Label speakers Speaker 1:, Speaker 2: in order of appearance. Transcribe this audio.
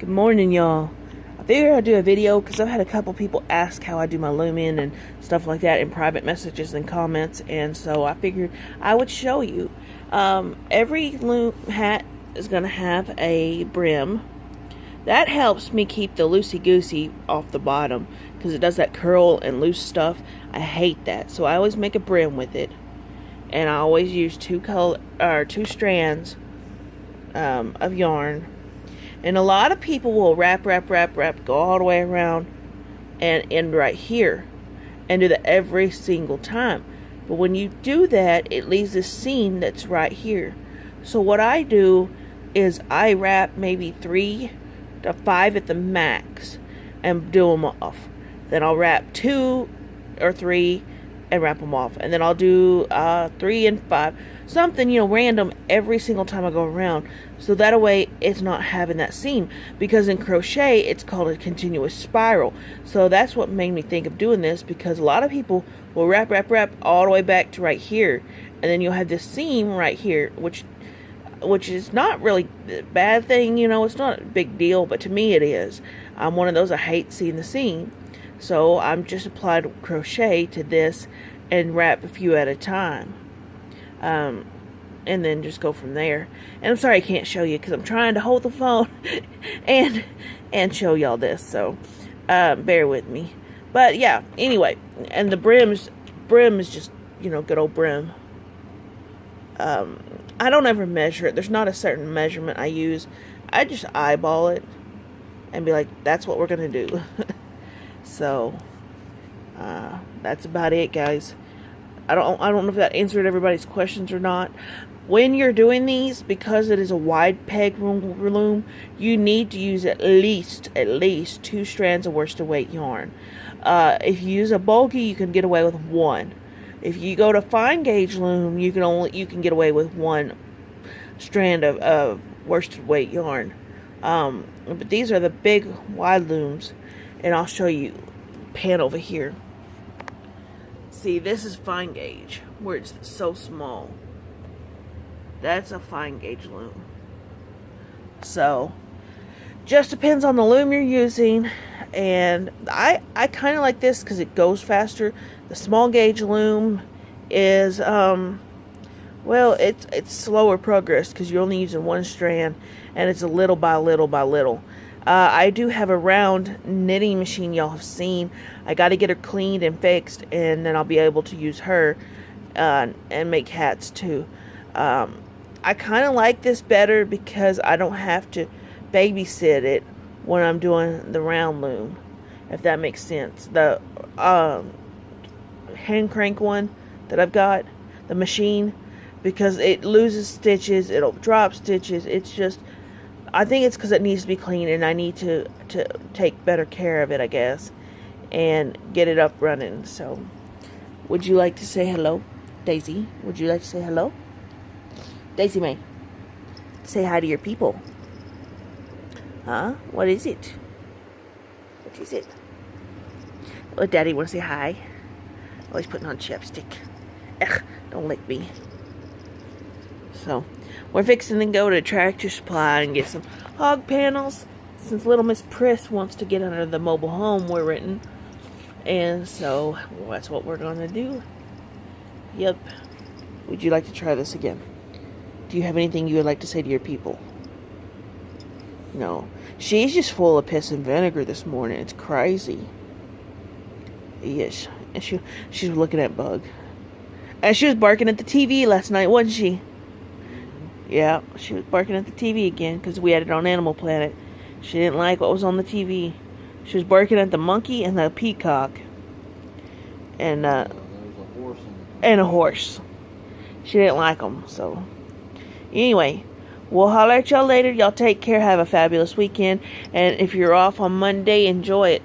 Speaker 1: Good morning, y'all. I figured I'd do a video because I've had a couple people ask how I do my looming and stuff like that in private messages and comments, and so I figured I would show you. Every loom hat is going to have a brim. That helps me keep the loosey-goosey off the bottom because it does that curl and loose stuff. I hate that, so I always make a brim with it, and I always use two strands of yarn. And a lot of people will wrap, go all the way around and end right here and do that every single time. But when you do that, it leaves this seam that's right here. So what I do is I wrap maybe 3 to 5 at the max and do them off. Then I'll wrap 2 or 3 and wrap them off. And then I'll do 3 and 5. Something, random every single time I go around. So that way it's not having that seam. Because in crochet, it's called a continuous spiral. So that's what made me think of doing this. Because a lot of people will wrap all the way back to right here. And then you'll have this seam right here. Which is not really a bad thing, it's not a big deal. But to me it is. I'm one of those, I hate seeing the seam. So I'm just applied crochet to this and wrap a few at a time. And then just go from there. And I'm sorry I can't show you because I'm trying to hold the phone and show y'all this. So bear with me. But yeah, anyway, and the brim is just, good old brim. I don't ever measure it. There's not a certain measurement I use. I just eyeball it and be like, that's what we're gonna do. So that's about it, guys. I don't know if that answered everybody's questions or not. When you're doing these, because it is a wide peg loom, you need to use at least 2 strands of worsted weight yarn. If you use a bulky, you can get away with 1. If you go to fine gauge loom, you can get away with 1 strand of worsted weight yarn. But these are the big wide looms, and I'll show you. Pan over here. See, this is fine gauge, where it's so small. That's a fine gauge loom. So, just depends on the loom you're using. And I kind of like this because it goes faster. The small gauge loom is, well, it's slower progress because you're only using 1 strand. And it's a little by little by little. I do have a round knitting machine y'all have seen. I got to get her cleaned and fixed, and then I'll be able to use her and make hats too. I kind of like this better because I don't have to babysit it when I'm doing the round loom, if that makes sense. The hand crank one that I've got, the machine, because it loses stitches, it'll drop stitches. It's just, I think it's because it needs to be clean, and I need to take better care of it, I guess, and get it up running. So, would you like to say hello, Daisy? Would you like to say hello? Daisy May, say hi to your people. Huh? What is it? What is it? Oh, Daddy wants to say hi. Oh, he's putting on chapstick. Ugh, don't lick me. So, we're fixing to go to Tractor Supply and get some hog panels, since little Miss Priss wants to get under the mobile home we're renting. And so, that's what we're going to do. Yep. Would you like to try this again? Do you have anything you would like to say to your people? No. She's just full of piss and vinegar this morning. It's crazy. Yes. And she's looking at Bug. And she was barking at the TV last night, wasn't she? Yeah, she was barking at the TV again because we had it on Animal Planet. She didn't like what was on the TV. She was barking at the monkey and the peacock. And
Speaker 2: there was a horse
Speaker 1: and a horse. She didn't like them, so. Anyway, we'll holler at y'all later. Y'all take care. Have a fabulous weekend. And if you're off on Monday, enjoy it.